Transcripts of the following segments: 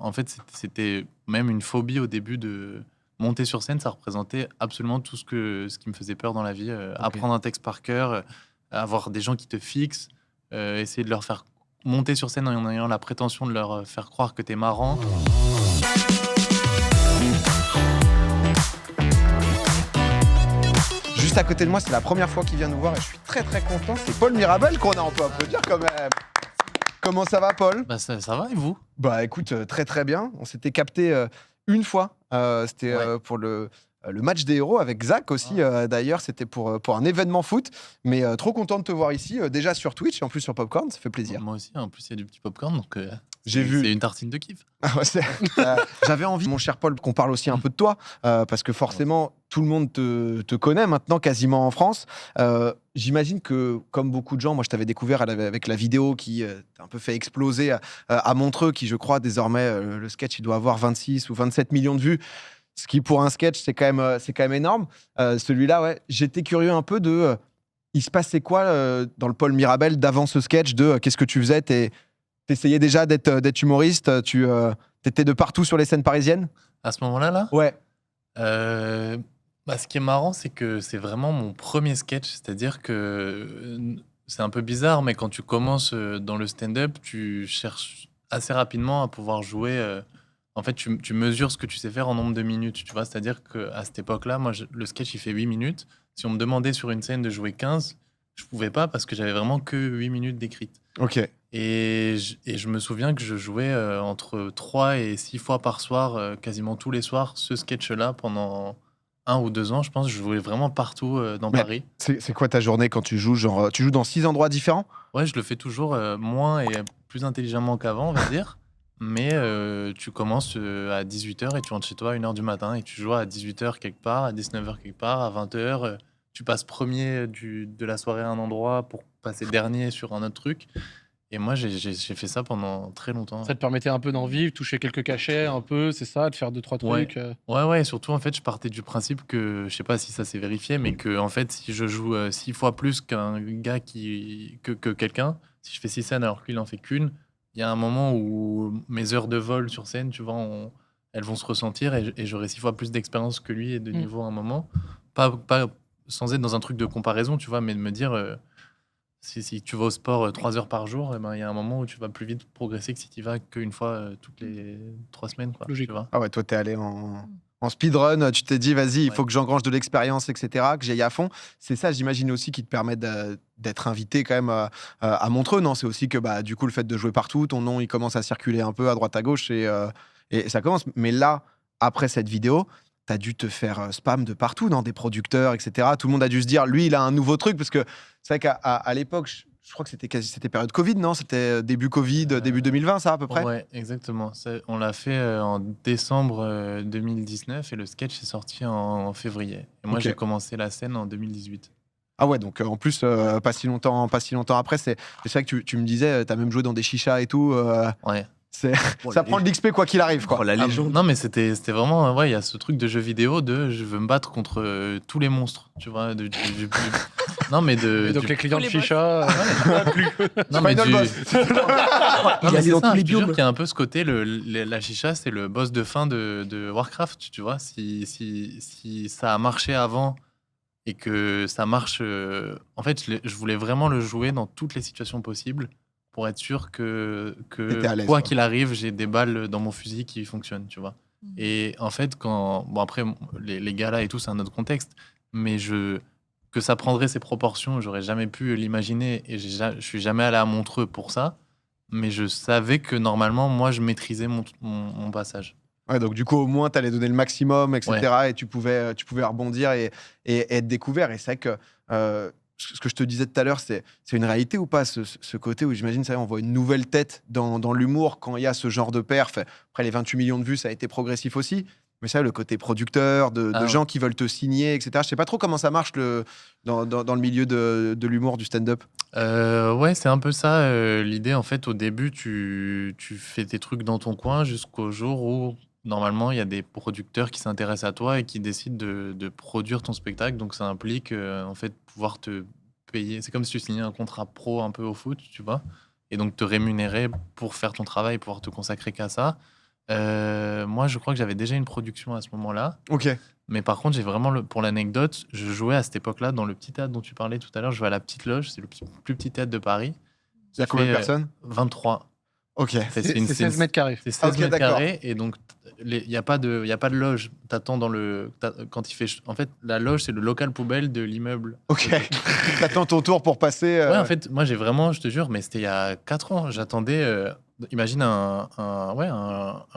en fait, c'était même une phobie au début de monter sur scène. Ça représentait absolument tout ce qui me faisait peur dans la vie. Ok. Apprendre un texte par cœur, avoir des gens qui te fixent, essayer de leur faire monter sur scène en ayant la prétention de leur faire croire que t'es marrant. Juste à côté de moi, c'est la première fois qu'il vient nous voir et je suis très très content. C'est Paul Mirabel qu'on a, on peut applaudir quand même. Comment ça va, Paul? Bah ça va et vous? Bah écoute, très très bien. On s'était capté une fois. C'était Ouais. pour le match des héros avec Zach aussi. D'ailleurs, c'était pour un événement foot. Mais trop content de te voir ici, déjà sur Twitch et en plus sur Popcorn, ça fait plaisir. Moi aussi, en plus il y a du petit popcorn, donc J'ai vu. C'est une tartine de kiff. Ah ouais, j'avais envie, mon cher Paul, qu'on parle aussi un peu de toi, parce que forcément, tout le monde te connaît maintenant quasiment en France. J'imagine que, comme beaucoup de gens, moi je t'avais découvert avec la vidéo qui t'a un peu fait exploser à Montreux, qui je crois désormais, le sketch, il doit avoir 26 ou 27 millions de vues. Ce qui, pour un sketch, c'est quand même énorme. Celui-là, ouais, j'étais curieux un peu de... il se passait quoi dans le Paul Mirabel d'avant ce sketch, de qu'est-ce que tu faisais? T'essayais déjà d'être humoriste, t'étais de partout sur les scènes parisiennes? À ce moment-là, là Ouais. Ce qui est marrant, c'est que c'est vraiment mon premier sketch. C'est-à-dire que c'est un peu bizarre, mais quand tu commences dans le stand-up, tu cherches assez rapidement à pouvoir jouer. En fait, tu mesures ce que tu sais faire en nombre de minutes. Tu vois, c'est-à-dire qu'à cette époque-là, moi, le sketch, il fait 8 minutes. Si on me demandait sur une scène de jouer 15, je pouvais pas parce que j'avais vraiment que 8 minutes d'écrite. Ok. Et je me souviens que je jouais entre 3 et 6 fois par soir, quasiment tous les soirs, ce sketch-là pendant 1 ou 2 ans, je pense. Je jouais vraiment partout dans Mais Paris. c'est quoi ta journée quand tu joues? Genre, tu joues dans 6 endroits différents? Ouais, je le fais toujours moins et plus intelligemment qu'avant, on va dire. Mais tu commences à 18h et tu rentres chez toi à 1h du matin et tu joues à 18h quelque part, à 19h quelque part, à 20h. Tu passes premier de la soirée à un endroit pour passer dernier sur un autre truc. Et moi, j'ai fait ça pendant très longtemps. Ça te permettait un peu d'en vivre, toucher quelques cachets, un peu, c'est ça, de faire 2-3 Ouais. trucs. Ouais, et surtout, en fait, je partais du principe que, je sais pas si ça s'est vérifié, mais que, en fait, si je joue 6 fois plus qu'un gars que quelqu'un, si je fais 6 scènes alors qu'il en fait qu'une, il y a un moment où mes heures de vol sur scène, tu vois, elles vont se ressentir et j'aurai 6 fois plus d'expérience que lui et de niveau à un moment. Pas sans être dans un truc de comparaison, tu vois, mais de me dire, si tu vas au sport 3 heures par jour, eh ben, il y a un moment où tu vas plus vite progresser que si tu y vas qu'une fois toutes les 3 semaines, quoi, Logique. tu vois. Ah ouais, toi, t'es allé en speedrun, tu t'es dit, vas-y, il faut que j'engrange de l'expérience, etc., que j'aille à fond. C'est ça, j'imagine aussi, qui te permet d'être invité quand même à Montreux, non? C'est aussi que, bah, du coup, le fait de jouer partout, ton nom, il commence à circuler un peu à droite à gauche et ça commence. Mais là, après cette vidéo, t'as dû te faire spam de partout, dans des producteurs, etc. Tout le monde a dû se dire, lui, il a un nouveau truc, parce que c'est vrai qu'à l'époque, je crois que c'était période Covid, non? C'était début Covid, début 2020, ça, à peu près? Ouais, exactement. On l'a fait en décembre 2019 et le sketch est sorti en février. Et moi, Ok. j'ai commencé la scène en 2018. Ah ouais, donc en plus, pas si longtemps après, c'est vrai que tu me disais, t'as même joué dans des chichas et tout. Ouais. Ça prend de l'XP quoi qu'il arrive, quoi. Oh, la Ah, légende. non, mais c'était vraiment, ouais, il y a ce truc de jeu vidéo de je veux me battre contre tous les monstres, tu vois. Non, mais Et donc du- les clients de les boss. chicha, non, mais Final du- boss. Non, Il mais allait c'est dans ça, tous les je te jure biomes. qu'il y a un peu ce côté, la chicha, c'est le boss de fin de Warcraft, tu vois. Si ça a marché avant et que ça marche. En fait, je voulais vraiment le jouer dans toutes les situations possibles pour être sûr T'étais à l'aise, quoi quoi. qu'il arrive, j'ai des balles dans mon fusil qui fonctionnent, tu vois. Et en fait, bon, après, les galas et tout, c'est un autre contexte, mais que ça prendrait ces proportions, j'aurais jamais pu l'imaginer et je suis jamais allé à Montreux pour ça, mais je savais que normalement, moi, je maîtrisais mon passage. Ouais, donc du coup, au moins, t'allais donner le maximum, etc. Et tu pouvais rebondir et être découvert. Et c'est vrai que ce que je te disais tout à l'heure, c'est une réalité ou pas, ce côté où j'imagine, ça, on voit une nouvelle tête dans l'humour quand il y a ce genre de perf. Après, les 28 millions de vues, ça a été progressif aussi. Mais ça, le côté producteur, de Ah ouais. gens qui veulent te signer, etc. Je sais pas trop comment ça marche dans le milieu de l'humour, du stand-up. Ouais, c'est un peu ça. L'idée, en fait, au début, tu fais tes trucs dans ton coin jusqu'au jour où, normalement, il y a des producteurs qui s'intéressent à toi et qui décident de produire ton spectacle. Donc, ça implique, en fait, pouvoir te payer. C'est comme si tu signais un contrat pro un peu au foot, tu vois. Et donc, te rémunérer pour faire ton travail, pouvoir te consacrer qu'à ça. Moi, je crois que j'avais déjà une production à ce moment-là. Ok. Mais par contre, j'ai vraiment, pour l'anecdote, je jouais à cette époque-là dans le petit théâtre dont tu parlais tout à l'heure. Je jouais à la Petite Loge, c'est le plus petit théâtre de Paris. Il y a Qui combien de fait personnes 23. Ok. C'est C'est une- c'est c'est une- 16 mètres carrés. c'est 16 Ok, mètres d'accord. carrés. Et donc, il n'y a pas de loge. T'attends quand il fait. En fait, la loge, c'est le local poubelle de l'immeuble. Ok. T'attends ton tour pour passer. Ouais, en fait, moi, j'ai vraiment, je te jure, mais c'était il y a 4 ans. J'attendais. Imagine un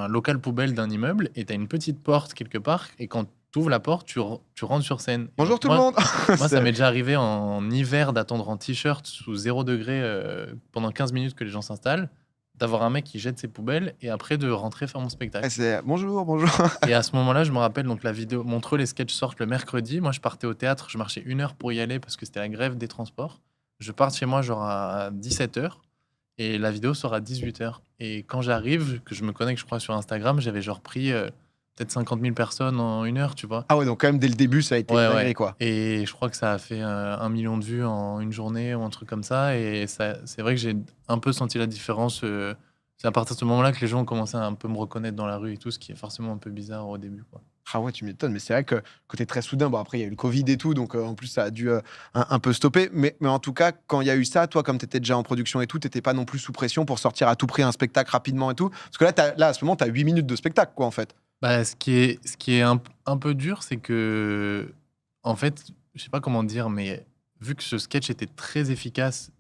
local poubelle d'un immeuble et t'as une petite porte quelque part. Et quand tu ouvres la porte, tu rentres sur scène. Et Bonjour donc, tout le monde. Moi, ça m'est déjà arrivé en hiver d'attendre en t-shirt sous 0 degré pendant 15 minutes que les gens s'installent, d'avoir un mec qui jette ses poubelles et après de rentrer faire mon spectacle. Bonjour, bonjour. Et à ce moment-là, je me rappelle, donc la vidéo, Montreux, les sketchs sortent le mercredi. Moi, je partais au théâtre, je marchais 1 heure pour y aller parce que c'était la grève des transports. Je pars de chez moi genre à 17h et la vidéo sort à 18h. Et quand j'arrive, que je me connecte, je crois, sur Instagram, j'avais genre pris peut-être 50 000 personnes en 1 heure, tu vois. Ah ouais, donc quand même dès le début, ça a été une Ouais, dinguerie, ouais. quoi. Et je crois que ça a fait 1 million de vues en une journée ou un truc comme ça. Et c'est vrai que j'ai un peu senti la différence. C'est à partir de ce moment-là que les gens ont commencé à un peu me reconnaître dans la rue et tout, ce qui est forcément un peu bizarre au début, quoi. Ah ouais, tu m'étonnes, mais c'est vrai que côté très soudain, bon après il y a eu le Covid et tout, donc en plus ça a dû un peu stopper. Mais en tout cas, quand il y a eu ça, toi, comme tu étais déjà en production et tout, t'étais pas non plus sous pression pour sortir à tout prix un spectacle rapidement et tout. Parce que là à ce moment, tu as 8 minutes de spectacle, quoi, en fait. Bah, ce qui est un peu dur, c'est que, en fait, je sais pas comment dire, mais vu que ce sketch était très efficace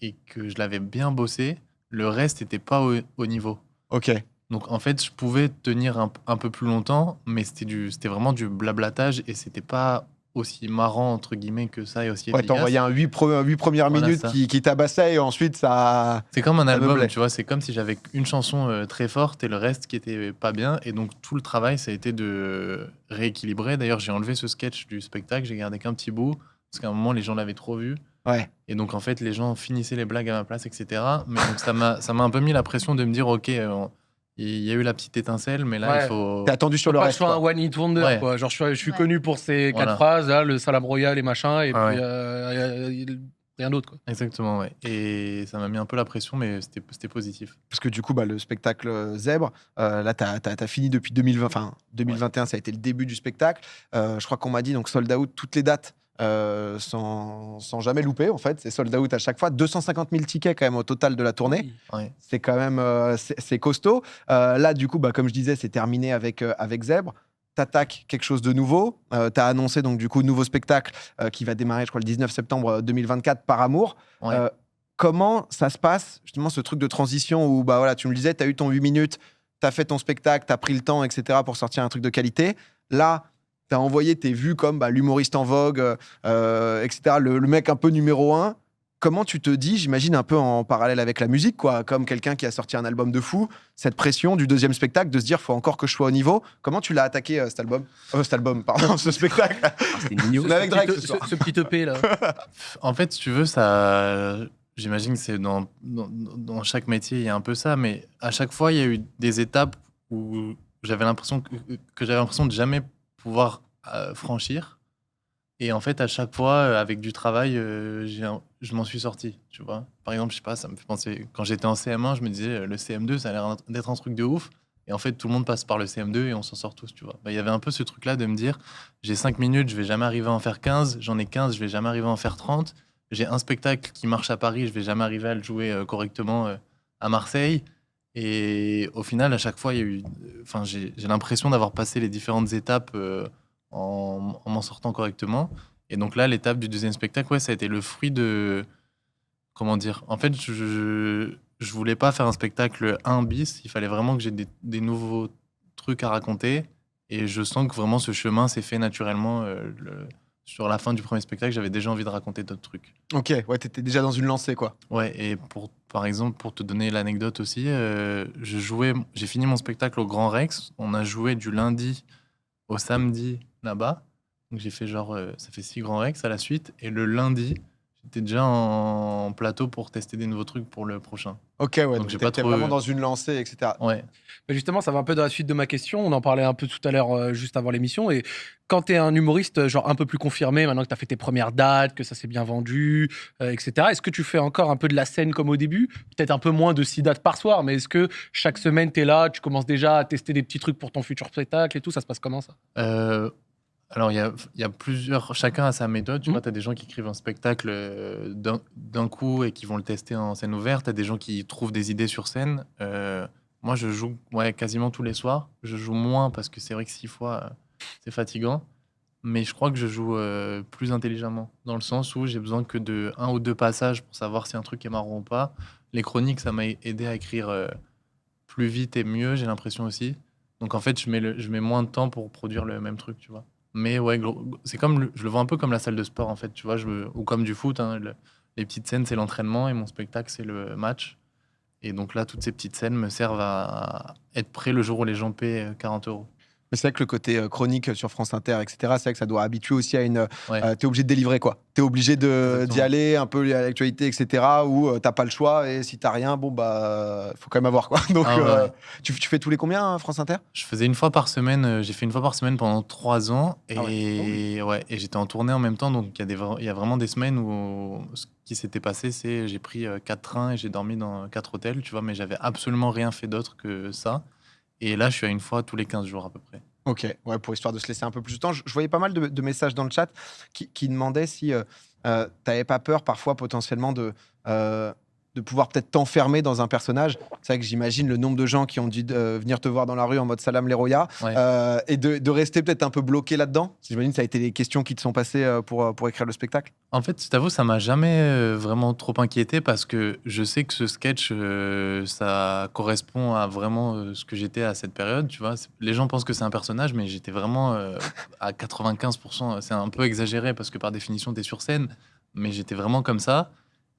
et que je l'avais bien bossé, le reste n'était pas au niveau. Ok. Donc en fait, je pouvais tenir un peu plus longtemps, mais c'était vraiment du blablatage et c'était pas aussi marrant entre guillemets que ça et aussi Ouais, efficace. t'envoyais un 8 premières Voilà, minutes ça. qui tabassait et ensuite ça. C'est comme un Ça album, meublait. tu vois, c'est comme si j'avais une chanson très forte et le reste qui était pas bien. Et donc tout le travail, ça a été de rééquilibrer. D'ailleurs, j'ai enlevé ce sketch du spectacle, j'ai gardé qu'un petit bout, parce qu'à un moment, les gens l'avaient trop vu. Ouais. Et donc en fait, les gens finissaient les blagues à ma place, etc. Mais donc ça m'a un peu mis la pression de me dire, ok, il y a eu la petite étincelle, mais là, Ouais. il faut... T'es attendu sur Faut le pas que reste, je sois un quoi. one hit wonder, Ouais. quoi. Genre, je suis Ouais. connu pour ces 4 Voilà. phrases, là, le Salam Royal et machin, et Ouais, puis ouais. rien d'autre, quoi. Exactement, ouais. Et ça m'a mis un peu la pression, mais c'était positif. Parce que du coup, le spectacle Zèbre, là, t'as fini depuis 2020, enfin 2021, ça a été le début du spectacle. Je crois qu'on m'a dit donc sold out toutes les dates. Sans jamais louper, en fait, c'est sold out à chaque fois. 250 000 tickets quand même au total de la tournée. Oui. Ouais. C'est quand même c'est costaud. Là, du coup, comme je disais, c'est terminé avec Zèbre. T'attaques quelque chose de nouveau. T'as annoncé donc du coup nouveau spectacle qui va démarrer, je crois, le 19 septembre 2024 par Amour. Ouais. Comment ça se passe, justement, ce truc de transition où voilà, tu me le disais, tu as eu ton 8 minutes, tu as fait ton spectacle, tu as pris le temps, etc., pour sortir un truc de qualité. Là, tu as envoyé, tu es vu comme l'humoriste en vogue, etc., le mec un peu numéro 1. Comment tu te dis, j'imagine un peu en parallèle avec la musique, quoi, comme quelqu'un qui a sorti un album de fou, cette pression du deuxième spectacle de se dire, faut encore que je sois au niveau. Comment tu l'as attaqué, cet album, pardon, ce spectacle? C'est mignon. Mais avec Drake, ce ce, soir. ce petit EP, là. En fait, si tu veux, ça. J'imagine que c'est dans chaque métier, il y a un peu ça, mais à chaque fois, il y a eu des étapes où j'avais l'impression que j'avais l'impression de jamais pouvoir franchir. Et en fait, à chaque fois, avec du travail, je m'en suis sorti, tu vois. Par exemple, je sais pas, ça me fait penser, quand j'étais en CM1, je me disais, le CM2, ça a l'air d'être un truc de ouf. Et en fait, tout le monde passe par le CM2 et on s'en sort tous, tu vois. Il y avait un peu ce truc-là de me dire, j'ai 5 minutes, je vais jamais arriver à en faire 15, j'en ai 15, je vais jamais arriver à en faire 30. J'ai un spectacle qui marche à Paris, je vais jamais arriver à le jouer correctement à Marseille. Et au final, à chaque fois, il y a eu, enfin, j'ai l'impression d'avoir passé les différentes étapes en m'en sortant correctement. Et donc là, l'étape du deuxième spectacle, ouais, ça a été le fruit de, comment dire, en fait, je voulais pas faire un spectacle 1 bis, il fallait vraiment que j'ai des nouveaux trucs à raconter. Et je sens que vraiment ce chemin s'est fait naturellement. Sur la fin du premier spectacle, j'avais déjà envie de raconter d'autres trucs. Ok, ouais, t'étais déjà dans une lancée, quoi. Ouais, et par exemple, pour te donner l'anecdote aussi, j'ai fini mon spectacle au Grand Rex. On a joué du lundi au samedi là-bas. Donc j'ai fait genre, ça fait 6 Grands Rex à la suite. Et le lundi, j'étais déjà en plateau pour tester des nouveaux trucs pour le prochain. Ok, ouais, Donc donc j'ai pas t'étais trop vraiment eu. dans une lancée, etc. Ouais. Mais justement, ça va un peu dans la suite de ma question. On en parlait un peu tout à l'heure, juste avant l'émission. Et quand tu es un humoriste, genre un peu plus confirmé, maintenant que tu as fait tes premières dates, que ça s'est bien vendu, etc., est-ce que tu fais encore un peu de la scène comme au début? Peut-être un peu moins de 6 dates par soir, mais est-ce que chaque semaine, tu es là, tu commences déjà à tester des petits trucs pour ton futur spectacle et tout? Ça se passe comment, ça? Euh, alors, il y a plusieurs. Chacun a sa méthode. Tu Mhm. vois, tu as des gens qui écrivent un spectacle d'un coup et qui vont le tester en scène ouverte. Tu as des gens qui trouvent des idées sur scène. Moi, je joue quasiment tous les soirs. Je joue moins parce que c'est vrai que 6 fois, c'est fatigant. Mais je crois que je joue plus intelligemment, dans le sens où j'ai besoin que de 1 ou 2 passages pour savoir si un truc est marrant ou pas. Les chroniques, ça m'a aidé à écrire plus vite et mieux, j'ai l'impression aussi. Donc en fait, je mets moins de temps pour produire le même truc, tu vois. Mais ouais, c'est comme je le vois un peu comme la salle de sport en fait, tu vois, ou comme du foot, hein, les petites scènes c'est l'entraînement et mon spectacle c'est le match. Et donc là, toutes ces petites scènes me servent à être prêt le jour où les gens paient 40 euros. Mais c'est vrai que le côté chronique sur France Inter, etc., c'est vrai que ça doit habituer aussi à une. Ouais, T'es obligé de délivrer, quoi. T'es obligé d'y exactement. aller un peu à l'actualité, etc., où t'as pas le choix, et si t'as rien, bon, bah, faut quand même avoir, quoi. Donc, Ah ouais, ouais. tu fais tous les combien, France Inter? Je faisais 1 fois par semaine, j'ai fait 1 fois par semaine pendant 3 ans Ah ouais. Oh oui. et ouais, et j'étais en tournée en même temps, donc il y a vraiment des semaines où ce qui s'était passé, c'est j'ai pris 4 trains et j'ai dormi dans 4 hôtels, tu vois, mais j'avais absolument rien fait d'autre que ça. Et là, je suis à 1 fois tous les 15 jours à peu près. Ok, ouais, pour histoire de se laisser un peu plus de temps. Je voyais pas mal de messages dans le chat qui demandaient si t'avais pas peur parfois potentiellement de pouvoir peut-être t'enfermer dans un personnage. C'est vrai que j'imagine le nombre de gens qui ont dû venir te voir dans la rue en mode salam les Roya Ouais. et de rester peut-être un peu bloqué là-dedans. J'imagine que ça a été les questions qui te sont passées pour écrire le spectacle. En fait, je t'avoue, ça m'a jamais vraiment trop inquiété parce que je sais que ce sketch, ça correspond à vraiment ce que j'étais à cette période, tu vois. Les gens pensent que c'est un personnage, mais j'étais vraiment à 95%. C'est un peu exagéré parce que par définition, tu es sur scène, mais j'étais vraiment comme ça.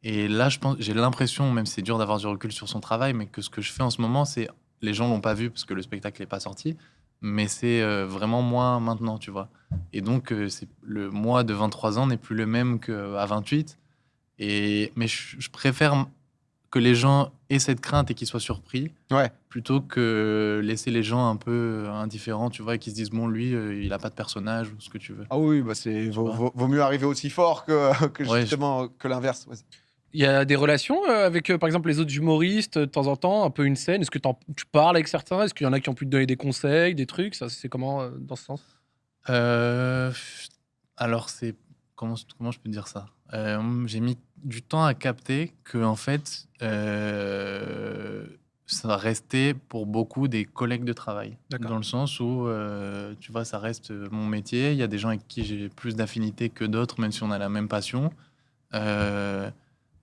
Et là, j'ai l'impression, même si c'est dur d'avoir du recul sur son travail, mais que ce que je fais en ce moment, c'est. Les gens l'ont pas vu parce que le spectacle n'est pas sorti, mais c'est vraiment moi maintenant, tu vois. Et donc, le moi de 23 ans n'est plus le même qu'à 28. Mais je préfère que les gens aient cette crainte et qu'ils soient surpris, Ouais. plutôt que laisser les gens un peu indifférents, tu vois, et qui se disent, bon, lui, il a pas de personnage ou ce que tu veux. Ah oui, bah Tu vois. vaut mieux arriver aussi fort que Ouais, justement que l'inverse. Ouais. Il y a des relations avec, par exemple, les autres humoristes, de temps en temps, un peu une scène. Est-ce que tu parles avec certains? Est-ce qu'il y en a qui ont pu te donner des conseils, des trucs? Ça, c'est comment dans ce sens? Euh, alors, comment je peux dire ça? J'ai mis du temps à capter que, en fait, ça restait pour beaucoup des collègues de travail. D'accord. Dans le sens où, tu vois, ça reste mon métier. Il y a des gens avec qui j'ai plus d'affinité que d'autres, même si on a la même passion. Euh,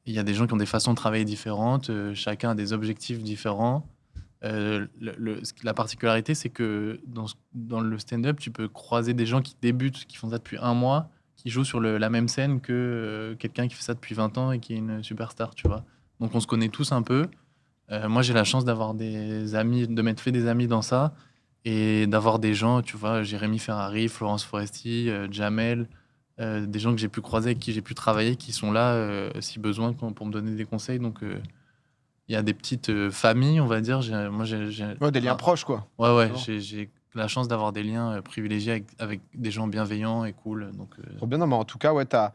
il y a des gens qui ont des façons de travailler différentes. Chacun a des objectifs différents. La particularité, c'est que dans le stand-up, tu peux croiser des gens qui débutent, qui font ça depuis 1 mois, qui jouent sur la même scène que quelqu'un qui fait ça depuis 20 ans et qui est une superstar, tu vois. Donc on se connaît tous un peu. Moi, j'ai la chance d'avoir des amis, de m'être fait des amis dans ça et d'avoir des gens, tu vois, Jérémy Ferrari, Florence Foresti, Jamel, des gens que j'ai pu croiser, avec qui j'ai pu travailler, qui sont là si besoin pour me donner des conseils. Donc, il y a des petites familles, on va dire. Ouais, des liens Ah, proches, quoi. ouais, ouais, Vraiment. j'ai la chance d'avoir des liens privilégiés avec des gens bienveillants et cool. Donc, Trop bien, non, mais en tout cas, ouais, t'as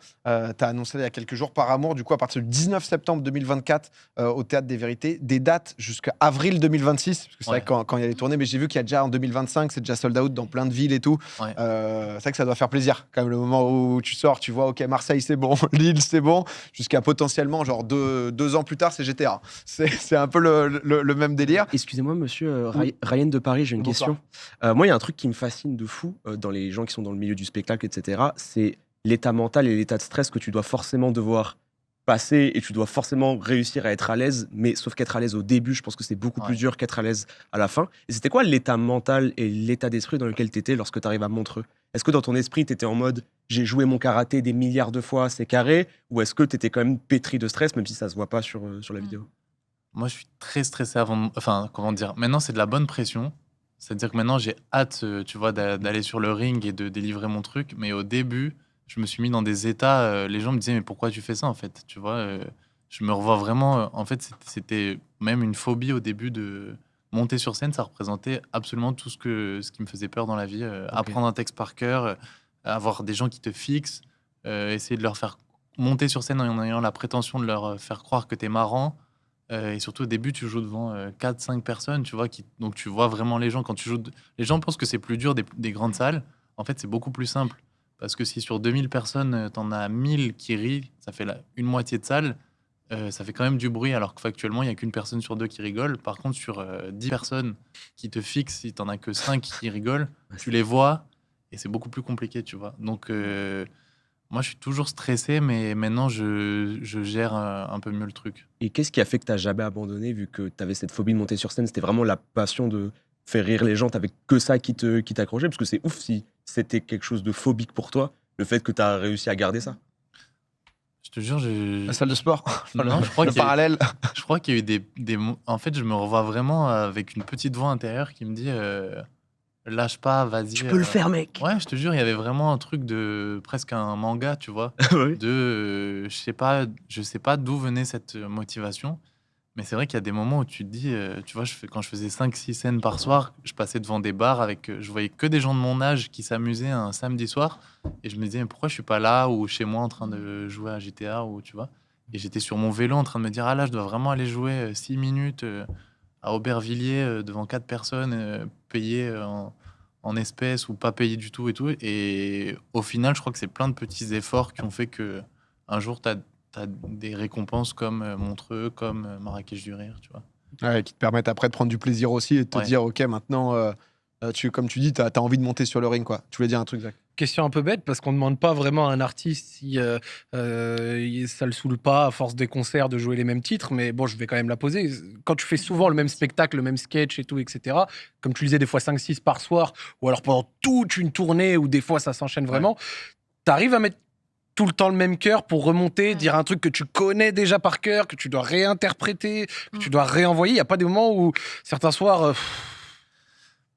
annoncé il y a quelques jours par amour, du coup, à partir du 19 septembre 2024, au Théâtre des Vérités, des dates jusqu'à avril 2026, parce que c'est vrai ouais, que quand il y a les tournées, mais j'ai vu qu'il y a déjà en 2025, c'est déjà sold out dans plein de villes et tout. ouais. C'est vrai que ça doit faire plaisir, quand même, le moment où tu sors, tu vois, ok, Marseille, c'est bon, Lille, c'est bon, jusqu'à potentiellement, genre, 2 ans plus tard, c'est GTA. C'est un peu le même délire. Excusez-moi, monsieur Oui. Ryan de Paris, j'ai une Bonsoir. question. Moi, il y a un truc qui me fascine de fou dans les gens qui sont dans le milieu du spectacle, etc. C'est l'état mental et l'état de stress que tu dois forcément devoir passer et tu dois forcément réussir à être à l'aise. Mais sauf qu'être à l'aise au début, je pense que c'est beaucoup plus Ouais. dur qu'être à l'aise à la fin. Et c'était quoi l'état mental et l'état d'esprit dans lequel tu étais lorsque tu arrives à Montreux? Est-ce que dans ton esprit, tu étais en mode j'ai joué mon karaté des milliards de fois, c'est carré? Ou est-ce que tu étais quand même pétri de stress, même si ça se voit pas sur la vidéo? Moi, je suis très stressé avant. Enfin, comment dire? Maintenant, c'est de la bonne pression. C'est-à-dire que maintenant, j'ai hâte, tu vois, d'aller sur le ring et de délivrer mon truc. Mais au début, je me suis mis dans des états. Les gens me disaient, mais pourquoi tu fais ça en fait? Tu vois, je me revois vraiment. En fait, c'était même une phobie au début de monter sur scène. Ça représentait absolument tout ce qui me faisait peur dans la vie. Apprendre un texte par cœur, avoir des gens qui te fixent, essayer de leur faire monter sur scène en ayant la prétention de leur faire croire que t'es marrant. Et surtout au début, tu joues devant 4-5 personnes, tu vois, donc tu vois vraiment les gens. Quand tu joues, les gens pensent que c'est plus dur des grandes salles. En fait, c'est beaucoup plus simple. Parce que si sur 2000 personnes, t'en as 1000 qui rient, ça fait une moitié de salle, ça fait quand même du bruit, alors que factuellement, il n'y a qu'une personne sur deux qui rigole. Par contre, sur 10 personnes qui te fixent, si t'en as que 5 qui rigolent, tu les vois, et c'est beaucoup plus compliqué, tu vois. Donc, moi, je suis toujours stressé, mais maintenant, je gère un peu mieux le truc. Et qu'est-ce qui a fait que t'as jamais abandonné, vu que t'avais cette phobie de monter sur scène? C'était vraiment la passion de faire rire les gens, t'avais que ça qui t'accrochait? Parce que c'est ouf si c'était quelque chose de phobique pour toi, le fait que t'as réussi à garder ça. Je te jure, La salle de sport. Non, je crois Le qu'il y a eu- parallèle. je crois qu'il y a eu En fait, je me revois vraiment avec une petite voix intérieure qui me dit lâche pas, vas-y. Tu peux le faire, mec. Ouais, je te jure, il y avait vraiment un truc de presque un manga, tu vois. Ouais. Je sais pas d'où venait cette motivation, mais c'est vrai qu'il y a des moments où tu te dis, tu vois, quand je faisais 5-6 scènes par soir, je passais devant des bars je voyais que des gens de mon âge qui s'amusaient un samedi soir, et je me disais, mais pourquoi je suis pas là ou chez moi en train de jouer à GTA ou tu vois. Et j'étais sur mon vélo en train de me dire, ah là, je dois vraiment aller jouer 6 minutes à Aubervilliers devant 4 personnes payées en espèces ou pas payées du tout et tout. Et au final, je crois que c'est plein de petits efforts qui ont fait que un jour, tu as des récompenses comme Montreux, comme Marrakech du Rire, tu vois. Ouais, qui te permettent après de prendre du plaisir aussi et de te Ouais. dire, ok, maintenant, comme tu dis, t'as envie de monter sur le ring, quoi. Tu voulais dire un truc, Zach? Question un peu bête parce qu'on ne demande pas vraiment à un artiste si ça le saoule pas à force des concerts de jouer les mêmes titres, mais bon, je vais quand même la poser. Quand tu fais souvent le même spectacle, le même sketch et tout, etc., comme tu disais, des fois 5-6 par soir, ou alors pendant toute une tournée, où des fois ça s'enchaîne vraiment, t'arrives à mettre tout le temps le même cœur pour remonter, dire un truc que tu connais déjà par cœur, que tu dois réinterpréter, que tu dois réenvoyer. Il n'y a pas des moments où certains soirs...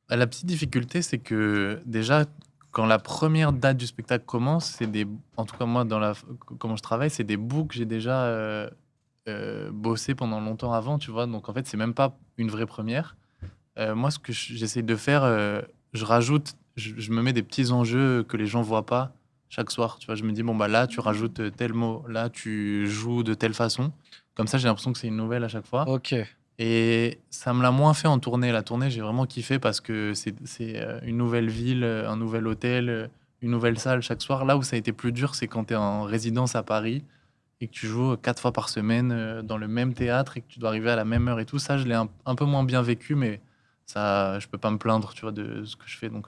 La petite difficulté, c'est que déjà, quand la première date du spectacle commence, en tout cas moi, comment je travaille, c'est des bouts que j'ai déjà bossé pendant longtemps avant, tu vois. Donc en fait, c'est même pas une vraie première. Moi, ce que j'essaie de faire, je me mets des petits enjeux que les gens voient pas chaque soir. Tu vois, je me dis, bon, bah là, tu rajoutes tel mot, là, tu joues de telle façon. Comme ça, j'ai l'impression que c'est une nouvelle à chaque fois. Ok. Et ça me l'a moins fait en tournée. La tournée, j'ai vraiment kiffé parce que c'est une nouvelle ville, un nouvel hôtel, une nouvelle salle chaque soir. Là où ça a été plus dur, c'est quand tu es en résidence à Paris et que tu joues 4 fois par semaine dans le même théâtre et que tu dois arriver à la même heure et tout. Ça, je l'ai un peu moins bien vécu, mais ça, je peux pas me plaindre, tu vois, de ce que je fais. Donc,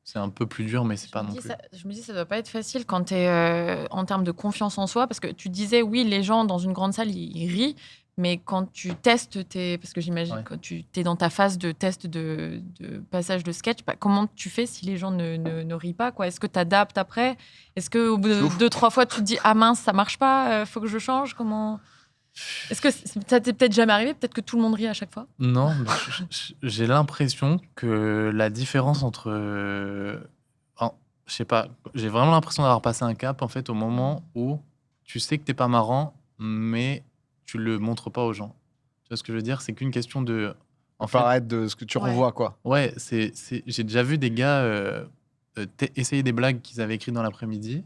c'est un peu plus dur, mais c'est pas non plus. Je me dis, ça doit pas être facile quand tu es en termes de confiance en soi, parce que tu disais, oui, les gens dans une grande salle, ils rient, mais quand tu testes parce que j'imagine quand tu es dans ta phase de test de passage de sketch, comment tu fais si les gens ne rient pas, quoi? Est-ce que tu adaptes après? Est-ce qu'au bout de 2-3 fois, tu te dis, ah mince, ça marche pas, faut que je change? Comment... Est-ce que ça t'est peut-être jamais arrivé? Peut-être que tout le monde rit à chaque fois? Non, mais j'ai l'impression que la différence entre... je sais pas, j'ai vraiment l'impression d'avoir passé un cap, en fait, au moment où tu sais que t'es pas marrant, mais tu le montres pas aux gens. Tu vois ce que je veux dire? C'est qu'une question de... En fait, Paraître de ce que tu revois, quoi. ouais, j'ai déjà vu des gars essayer des blagues qu'ils avaient écrites dans l'après-midi.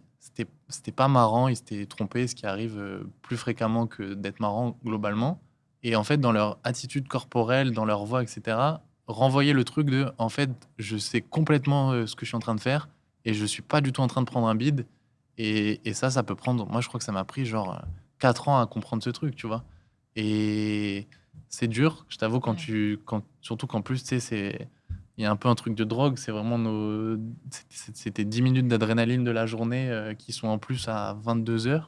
C'était pas marrant, ils s'étaient trompés, ce qui arrive plus fréquemment que d'être marrant globalement. Et en fait, dans leur attitude corporelle, dans leur voix, etc., renvoyer le truc de, en fait, je sais complètement ce que je suis en train de faire et je suis pas du tout en train de prendre un bide. Et ça peut prendre... Moi, je crois que ça m'a pris genre 4 ans à comprendre ce truc, tu vois. Et c'est dur, je t'avoue, surtout qu'en plus, tu sais, il y a un peu un truc de drogue, c'est vraiment c'était 10 minutes d'adrénaline de la journée qui sont en plus à 22h.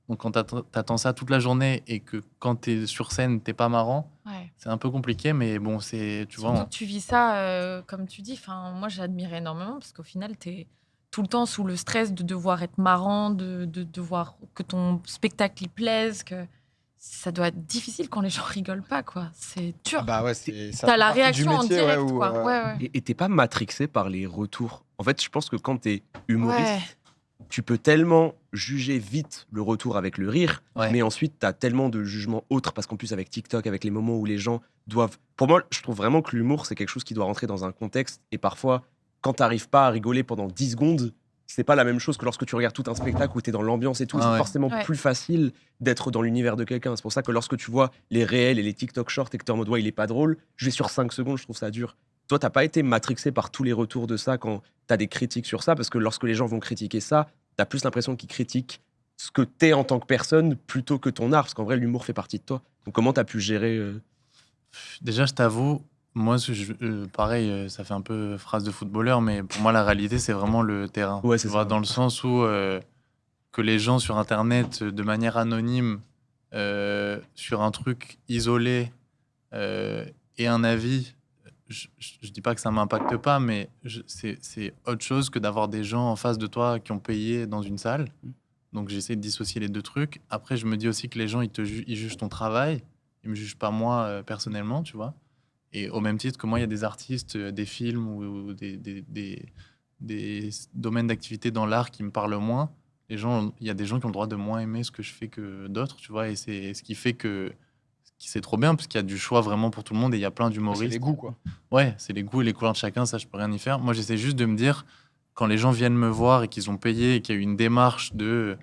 Donc quand t'attends ça toute la journée et que quand t'es sur scène, t'es pas marrant, c'est un peu compliqué, mais bon, tu vois... Surtout que tu vis ça, comme tu dis, moi j'admire énormément parce qu'au final, t'es tout le temps sous le stress de devoir être marrant, de devoir que ton spectacle y plaise, que ça doit être difficile quand les gens rigolent pas, quoi. C'est dur. Bah ouais, t'as la réaction en direct, quoi. Et t'es pas matrixé par les retours? En fait, je pense que quand t'es humoriste, tu peux tellement juger vite le retour avec le rire, Ouais. mais ensuite, tu as tellement de jugements autres, parce qu'en plus, avec TikTok, avec les moments où les gens doivent... Pour moi, je trouve vraiment que l'humour, c'est quelque chose qui doit rentrer dans un contexte, et parfois, quand tu n'arrives pas à rigoler pendant 10 secondes, c'est pas la même chose que lorsque tu regardes tout un spectacle où tu es dans l'ambiance et tout. Ah C'est ouais. forcément Ouais. plus facile d'être dans l'univers de quelqu'un. C'est pour ça que lorsque tu vois les réels et les TikTok shorts et que tu es en mode ouais, il est pas drôle, je vais sur 5 secondes, je trouve ça dur. Toi, t'as pas été matrixé par tous les retours de ça quand tu as des critiques sur ça, parce que lorsque les gens vont critiquer ça, tu as plus l'impression qu'ils critiquent ce que t'es en tant que personne plutôt que ton art, parce qu'en vrai, l'humour fait partie de toi. Donc comment tu as pu gérer Déjà, je t'avoue, moi, pareil, ça fait un peu phrase de footballeur, mais pour moi, la réalité, c'est vraiment le terrain. Ouais, Tu c'est vois, ça. dans le sens où que les gens sur Internet, de manière anonyme, sur un truc isolé, aient un avis, je dis pas que ça m'impacte pas, mais c'est autre chose que d'avoir des gens en face de toi qui ont payé dans une salle. Donc, j'essaie de dissocier les deux trucs. Après, je me dis aussi que les gens, ils jugent ton travail. Ils me jugent pas moi personnellement, tu vois. Et au même titre que moi, il y a des artistes, des films ou des domaines d'activité dans l'art qui me parlent moins. Il y a des gens qui ont le droit de moins aimer ce que je fais que d'autres, tu vois. Et c'est ce qui fait que c'est trop bien, parce qu'il y a du choix vraiment pour tout le monde et il y a plein C'est d'humoristes. les goûts, quoi. Ouais, c'est les goûts et les couleurs de chacun, ça, je peux rien y faire. Moi, j'essaie juste de me dire, quand les gens viennent me voir et qu'ils ont payé et qu'il y a eu une démarche de,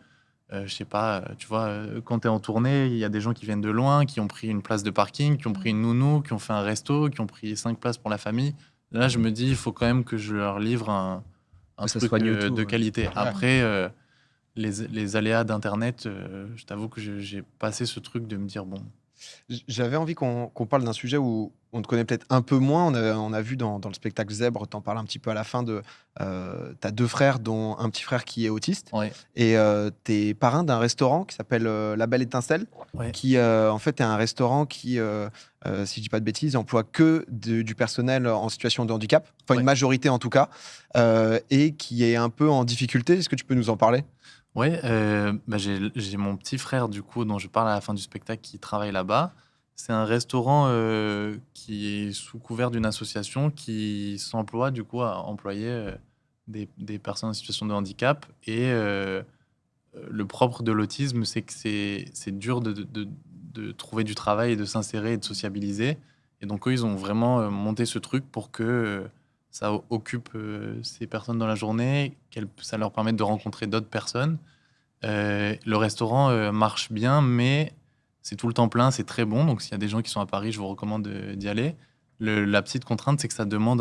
je sais pas, tu vois, quand tu es en tournée, il y a des gens qui viennent de loin, qui ont pris une place de parking, qui ont pris une nounou, qui ont fait un resto, qui ont pris 5 places pour la famille. Là, je me dis, il faut quand même que je leur livre un Que ça truc soit new de tout, ouais. qualité. Après, les aléas d'Internet, je t'avoue que j'ai passé ce truc de me dire, bon, J'avais envie qu'on parle d'un sujet où on te connaît peut-être un peu moins. On a vu dans le spectacle Zèbre, t'en parles un petit peu à la fin de. T'as 2 frères, dont un petit frère qui est autiste. ouais, Et t'es parrain d'un restaurant qui s'appelle La Belle Étincelle, ouais. qui en fait est un restaurant qui, si je dis pas de bêtises, emploie que du personnel en situation de handicap, enfin Ouais. une majorité en tout cas, et qui est un peu en difficulté. Est-ce que tu peux nous en parler? Ouais, j'ai mon petit frère, du coup, dont je parle à la fin du spectacle, qui travaille là-bas. C'est un restaurant qui est sous couvert d'une association qui s'emploie, du coup, à employer des personnes en situation de handicap. Et le propre de l'autisme, c'est que c'est dur de trouver du travail et de s'insérer et de sociabiliser. Et donc, eux, ils ont vraiment monté ce truc pour que ça occupe ces personnes dans la journée, ça leur permette de rencontrer d'autres personnes. Le restaurant marche bien, mais c'est tout le temps plein, c'est très bon. Donc, s'il y a des gens qui sont à Paris, je vous recommande d'y aller. La petite contrainte, c'est que ça demande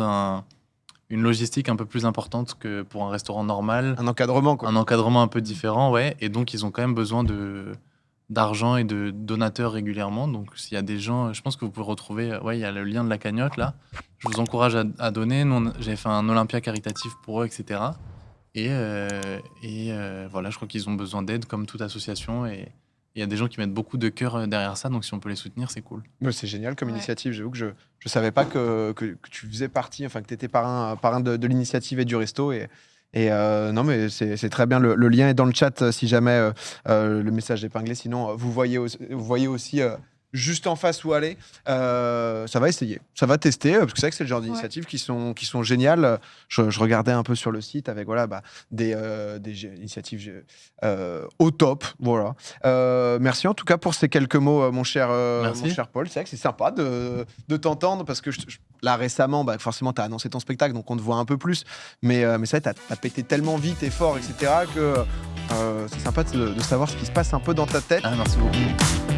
une logistique un peu plus importante que pour un restaurant normal. Un encadrement, quoi. Un encadrement un peu différent, ouais. Et donc, ils ont quand même besoin d'argent et de donateurs régulièrement. Donc, s'il y a des gens, je pense que vous pouvez retrouver, ouais, il y a le lien de la cagnotte là. Je vous encourage à donner. Nous, j'avais fait un Olympia caritatif pour eux, etc. Et voilà, je crois qu'ils ont besoin d'aide comme toute association. Et il y a des gens qui mettent beaucoup de cœur derrière ça. Donc, si on peut les soutenir, c'est cool. Mais c'est génial comme Ouais. initiative. J'avoue que je savais pas que tu faisais partie, enfin que tu étais parrain de l'initiative et du resto. Et non, mais c'est très bien. Le lien est dans le chat si jamais le message est épinglé. Sinon, vous voyez aussi juste en face où aller. Ça va essayer, ça va tester, parce que c'est vrai que c'est le genre d'initiatives qui sont géniales. Je regardais un peu sur le site avec voilà, des initiatives au top. Voilà. Merci en tout cas pour ces quelques mots, mon cher Paul. C'est vrai que c'est sympa de t'entendre, parce que là récemment, forcément, tu as annoncé ton spectacle, donc on te voit un peu plus. Mais c'est vrai, tu as pété tellement vite et fort, etc., que c'est sympa de savoir ce qui se passe un peu dans ta tête. Ah, merci beaucoup.